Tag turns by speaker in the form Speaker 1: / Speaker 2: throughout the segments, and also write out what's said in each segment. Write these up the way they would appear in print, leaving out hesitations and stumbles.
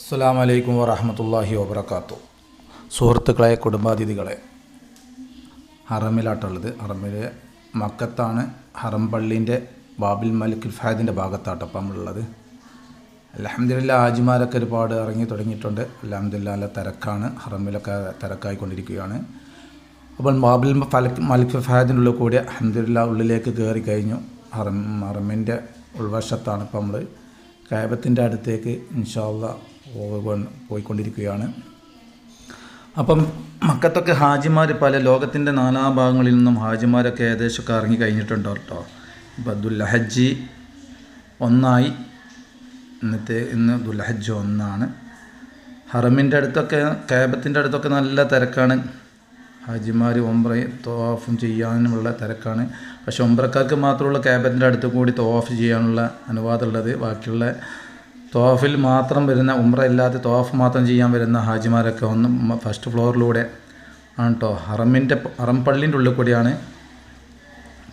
Speaker 1: അസ്സലാമു അലൈക്കും വറഹ്മത്തുള്ളാഹി വബറകാതുഹു. സുഹൃത്തുക്കളെ, കുടുംബാതിഥികളെ, ഹറമിലാട്ടുള്ളത്. ഹറമിലെ മക്കത്താണ്. ഹറം പള്ളീൻ്റെ ബാബിൽ മലിക്കുൽ ഫഹദിൻ്റെ ഭാഗത്താട്ടപ്പം നമ്മളുള്ളത്. അൽഹംദുലില്ലാഹ്, ഹാജിമാരൊക്കെ ഒരുപാട് ഇറങ്ങി തുടങ്ങിയിട്ടുണ്ട്. അൽഹംദുലില്ലാഹ്, നല്ല തിരക്കാണ്. ഹറമിലൊക്കെ തിരക്കായിക്കൊണ്ടിരിക്കുകയാണ്. അപ്പോൾ ബാബിൽ മലിക്കുൽ ഫഹദിൻ്റെ ഉള്ളിൽ കൂടി അൽഹംദുലില്ലാഹ് ഉള്ളിലേക്ക് കയറി കഴിഞ്ഞു. ഹറമിൻ്റെ ഉൾവശത്താണ് ഇപ്പം നമ്മൾ കഅബത്തിൻ്റെ അടുത്തേക്ക് ഇൻഷാ അല്ലാഹ് പോയിക്കൊണ്ടിരിക്കുകയാണ്. അപ്പം മക്കത്തൊക്കെ ഹാജിമാർ പല ലോകത്തിൻ്റെ നാനാഭാഗങ്ങളിൽ നിന്നും ഹാജിമാരൊക്കെ ഏകദേശമൊക്കെ ഇറങ്ങി കഴിഞ്ഞിട്ടുണ്ടോ കേട്ടോ. ഇപ്പോൾ ദുൽഹജ്ജ് 1 ഇന്ന് ദുൽഹജ്ജ് 1. ഹറമിൻ്റെ അടുത്തൊക്കെ കഅബത്തിൻ്റെ അടുത്തൊക്കെ നല്ല തിരക്കാണ്. ഹാജിമാർ ഉംറ തവാഫും ചെയ്യാനുമുള്ള തിരക്കാണ്. പക്ഷേ ഉംറക്കാർക്ക് മാത്രമുള്ള കഅബത്തിൻ്റെ അടുത്ത് കൂടി തവാഫ് ചെയ്യാനുള്ള അനുവാദമുള്ളത്. ബാക്കിയുള്ള തവാഫിൽ മാത്രം വരുന്ന, ഉംറ ഇല്ലാതെ തവാഫ് മാത്രം ചെയ്യാൻ വരുന്ന ഹാജിമാരൊക്കെ ഫസ്റ്റ് ഫ്ലോറിലൂടെ ആണ് കേട്ടോ. ഹറം പള്ളീൻ്റെ ഉള്ളിൽ കൂടിയാണ്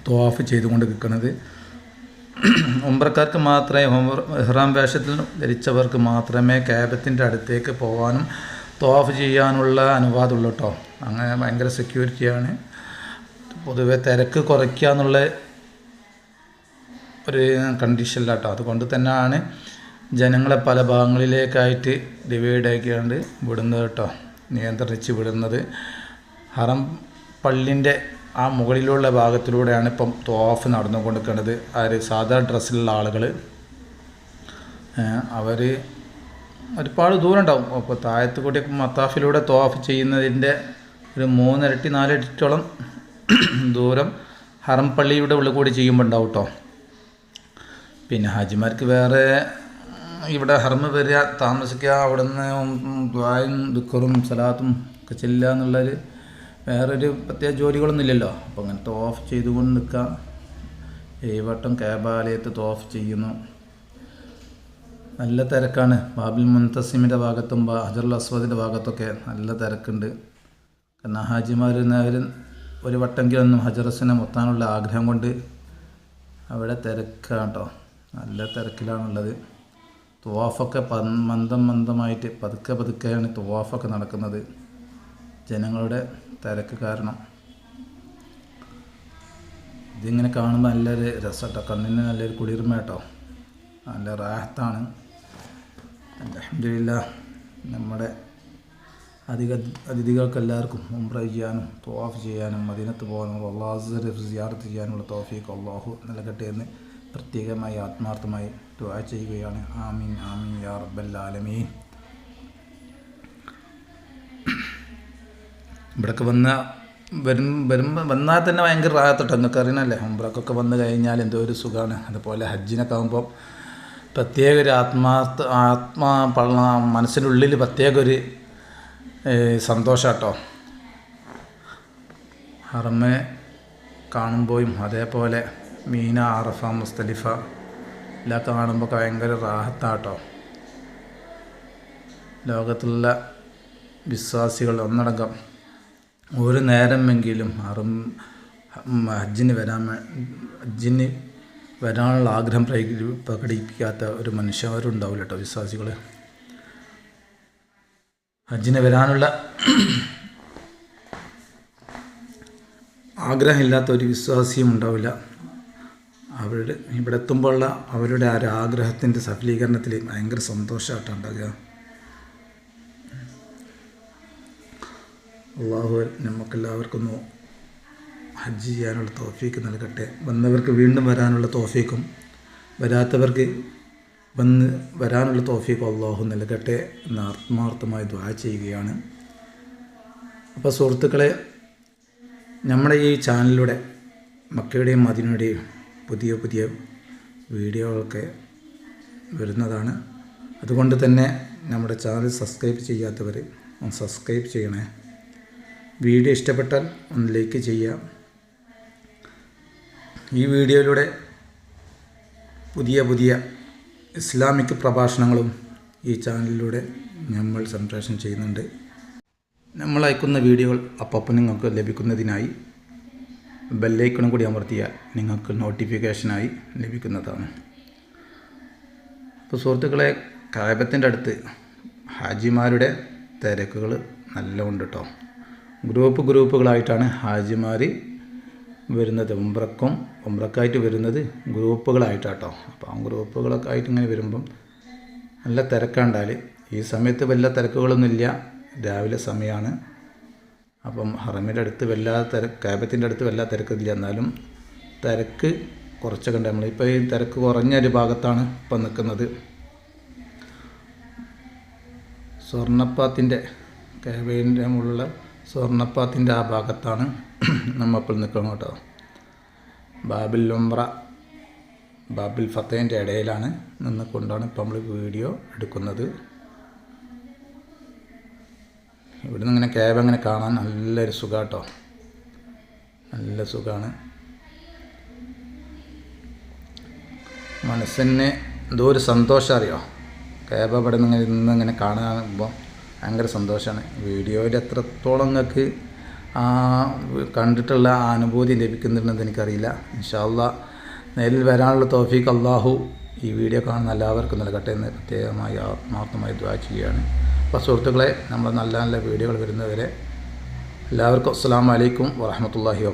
Speaker 1: തവാഫ് ചെയ്തുകൊണ്ട് നിൽക്കുന്നത്. ഉംറക്കാർക്ക് മാത്രമേ, ഇഹ്റാം വേഷത്തിൽ ധരിച്ചവർക്ക് മാത്രമേ കഅബത്തിൻ്റെ അടുത്തേക്ക് പോകാനും തവാഫ് ചെയ്യാനുള്ള അനുവാദമുള്ളൂ കേട്ടോ. അങ്ങനെ ഭയങ്കര സെക്യൂരിറ്റിയാണ്. പൊതുവെ തിരക്ക് കുറയ്ക്കുക എന്നുള്ള ഒരു കണ്ടീഷനില്ല കേട്ടോ. അതുകൊണ്ട് തന്നെയാണ് ജനങ്ങളെ പല ഭാഗങ്ങളിലേക്കായിട്ട് ഡിവൈഡ് ആക്കിയാണ്ട് വിടുന്നത് കേട്ടോ, നിയന്ത്രിച്ച് വിടുന്നത്. ഹറം പള്ളിൻ്റെ ആ മുകളിലുള്ള ഭാഗത്തിലൂടെയാണ് ഇപ്പം തവാഫ് നടന്നുകൊണ്ടിരിക്കുന്നത്. സാധാ ഡ്രസ്സിലുള്ള ആളുകൾ അവർ ഒരുപാട് ദൂരം ഉണ്ടാവും. അപ്പോൾ താഴത്ത് കൂടി മത്താഫിലൂടെ തവാഫ് ചെയ്യുന്നതിൻ്റെ ഒരു 3 ഇരട്ടി 4 ഇരട്ടിയോളം ദൂരം ഹറം പള്ളിയുടെ ഉള്ളിൽ കൂടി ചെയ്യുമ്പോൾ ഉണ്ടാവും കേട്ടോ. പിന്നെ ഹാജിമാർക്ക് വേറെ ഇവിടെ ഹറമ് വരിക, താമസിക്കുക, അവിടെ നിന്ന് ദുആയും ദിക്റും സലാത്തും ഒക്കെ ചെല്ലുക എന്നുള്ളൊരു വേറൊരു പ്രത്യേക ജോലികളൊന്നും ഇല്ലല്ലോ. അപ്പോൾ അങ്ങനെ തവാഫ് ചെയ്തുകൊണ്ട് നിൽക്കുക. 7 വട്ടം കഅബാലയത്ത് തവാഫ് ചെയ്യുന്നു. നല്ല തിരക്കാണ്. ബാബിൽ മുൻതസിമിൻ്റെ ഭാഗത്തും ഹജറുൽ അസ്വദിൻ്റെ ഭാഗത്തൊക്കെ നല്ല തിരക്കുണ്ട്. കാരണം ഹാജിമാർ ഒരു വട്ടെങ്കിലൊന്നും ഹജറസിനെ മുത്താനുള്ള ആഗ്രഹം കൊണ്ട് അവിടെ തിരക്കാണ് കേട്ടോ. നല്ല തിരക്കിലാണുള്ളത്. തവാഫൊക്കെ മന്ദമായിട്ട് പതുക്കെയാണ് തവാഫൊക്കെ നടക്കുന്നത്, ജനങ്ങളുടെ തിരക്ക് കാരണം. ഇതിങ്ങനെ കാണുമ്പോൾ നല്ലൊരു രസം കേട്ടോ, കണ്ണിന് നല്ലൊരു കുളിർമ കേട്ടോ, നല്ല റാഹത്താണ്. അൽഹംദുലില്ലാഹ്, നമ്മുടെ അതിഥികൾക്ക് എല്ലാവർക്കും ഉംറ ചെയ്യാനും തവാഫ് ചെയ്യാനും മദീനത്ത് പോകാനും അല്ലാഹു സിയാറത്ത് ചെയ്യാനുള്ള തൗഫീഖ് അല്ലാഹു നൽകട്ടെ എന്ന് പ്രത്യേകമായി ആത്മാർത്ഥമായി ദുആ ചെയ്യുകയാണ്. ആമീൻ ആമീൻ യാ റബ്ബൽ ആലമീൻ. ഇവിടേക്ക് വന്നാൽ തന്നെ ഭയങ്കര റാഹത്തോട്ടോ. നിങ്ങൾക്ക് അറിയണമല്ലേ, ഉംറക്കൊക്കെ വന്നു കഴിഞ്ഞാൽ എന്തോ ഒരു സുഖമാണ്. അതുപോലെ ഹജ്ജിനൊക്കെ ആകുമ്പോൾ പ്രത്യേക ഒരു മനസ്സിൻ്റെ ഉള്ളിൽ പ്രത്യേക ഒരു സന്തോഷം കേട്ടോ. ഹറമെ കാണുമ്പോഴും അതേപോലെ മീന, അറഫ, മുസ്തലിഫ എല്ലാം കാണുമ്പോൾ ഭയങ്കര റാഹത്താട്ടോ. ലോകത്തുള്ള വിശ്വാസികൾ ഒന്നടങ്കം ഒരു നേരമെങ്കിലും ഹജ്ജിന് വരാനുള്ള ആഗ്രഹം പ്രകടിപ്പിക്കാത്ത ഒരു മനുഷ്യരുണ്ടാവില്ല കേട്ടോ. വിശ്വാസികൾ ഹജ്ജിന് വരാനുള്ള ആഗ്രഹമില്ലാത്ത ഒരു വിശ്വാസിയും ഉണ്ടാവില്ല. ഇവിടെ എത്തുമ്പോഴുള്ള അവരുടെ ആ ഒരു ആഗ്രഹത്തിൻ്റെ സഫലീകരണത്തിൽ ഭയങ്കര സന്തോഷമായിട്ടാണ് ഉണ്ടാകുക. അല്ലാഹു നമുക്കെല്ലാവർക്കും ഹജ്ജ് ചെയ്യാനുള്ള തൗഫീക്ക് നൽകട്ടെ. വന്നവർക്ക് വീണ്ടും വരാനുള്ള തൗഫീക്കും വരാത്തവർക്ക് വരാനുള്ള തൗഫീഖ് അല്ലാഹു നൽകട്ടെ എന്ന് ആത്മാർത്ഥമായി ദുആ ചെയ്യുകയാണ്. അപ്പോൾ സുഹൃത്തുക്കളെ, നമ്മുടെ ഈ ചാനലിലൂടെ മക്കയുടെയും മദീനയുടെയും പുതിയ വീഡിയോകളൊക്കെ വരുന്നതാണ്. അതുകൊണ്ട് തന്നെ നമ്മുടെ ചാനൽ സബ്സ്ക്രൈബ് ചെയ്യാത്തവർ ഒന്ന് സബ്സ്ക്രൈബ് ചെയ്യണേ. വീഡിയോ ഇഷ്ടപ്പെട്ടാൽ ഒന്ന് ലൈക്ക് ചെയ്യുക. ഈ വീഡിയോയിലൂടെ പുതിയ ഇസ്ലാമിക് പ്രഭാഷണങ്ങളും ഈ ചാനലിലൂടെ നമ്മൾ സംപ്രേഷണം ചെയ്യുന്നുണ്ട്. നമ്മൾ അയക്കുന്ന വീഡിയോകൾ അപ്പോൾ നിങ്ങൾക്ക് ലഭിക്കുന്നതിനായി ബെല്ലൈക്കണും കൂടി അമർത്തിയാൽ നിങ്ങൾക്ക് നോട്ടിഫിക്കേഷനായി ലഭിക്കുന്നതാണ്. അപ്പോൾ സുഹൃത്തുക്കളെ, കഅബത്തിൻ്റെ അടുത്ത് ഹാജിമാരുടെ തിരക്കുകൾ നല്ല ഉണ്ട് കേട്ടോ. ഗ്രൂപ്പുകളായിട്ടാണ് ഹാജിമാർ വരുന്നത്. ഉംറക്കായിട്ട് വരുന്നത് ഗ്രൂപ്പുകളായിട്ടാട്ടോ. അപ്പോൾ ആ ഗ്രൂപ്പുകളൊക്കെ ആയിട്ട് ഇങ്ങനെ വരുമ്പം നല്ല തിരക്കുണ്ടാൽ. ഈ സമയത്ത് വല്ല തിരക്കുകളൊന്നുമില്ല, രാവിലെ സമയമാണ്. അപ്പം ഹറമിൻ്റെ അടുത്ത് വല്ലാതെ കാബത്തിൻ്റെ അടുത്ത് വല്ലാതെ തിരക്കില്ല, എന്നാലും തിരക്ക് കുറച്ചൊക്കെ ഉണ്ട്. നമ്മളിപ്പോൾ ഈ തിരക്ക് കുറഞ്ഞൊരു ഭാഗത്താണ് ഇപ്പം നിൽക്കുന്നത്. സ്വർണ്ണപ്പാത്തിൻ്റെ കാബയുടെ മുകളിലുള്ള സ്വർണ്ണപ്പാത്തിൻ്റെ ആ ഭാഗത്താണ് നമ്മളിപ്പോൾ നിൽക്കുന്നത് കേട്ടോ. ബാബിൽ ഉംറ ബാബിൽ ഫത്തേൻ്റെ ഇടയിലാണ് നിന്നുകൊണ്ടാണ് ഇപ്പോൾ നമ്മൾ വീഡിയോ എടുക്കുന്നത്. ഇവിടുന്ന് ഇങ്ങനെ ക്യാബ് അങ്ങനെ കാണാൻ നല്ലൊരു സുഖാട്ടോ, നല്ല സുഖമാണ്. മനസ്സിന് എന്തോ ഒരു സന്തോഷം അറിയോ, ക്യാബ് അവിടെ നിന്ന് ഇങ്ങനെ കാണുമ്പോൾ ഭയങ്കര സന്തോഷമാണ്. വീഡിയോയിൽ എത്രത്തോളം നിങ്ങൾക്ക് കണ്ടിട്ടുള്ള ആ അനുഭൂതി ലഭിക്കുന്നുണ്ടെന്ന് എനിക്കറിയില്ല. ഇൻഷാ അല്ലാഹ് നേരിൽ വരാനുള്ള തൗഫീഖ് അള്ളാഹു ഈ വീഡിയോ കാണുന്ന എല്ലാവർക്കും നൽകട്ടെ എന്ന് പ്രത്യേകമായി ആത്മാർത്ഥമായി ദുആ ചെയ്യുകയാണ്. അപ്പോൾ സുഹൃത്തുക്കളെ, നമ്മൾ നല്ല നല്ല വീഡിയോകൾ വരുന്നവരെ എല്ലാവർക്കും അസ്സലാമു അലൈക്കും വറഹ്മത്തുള്ളാഹി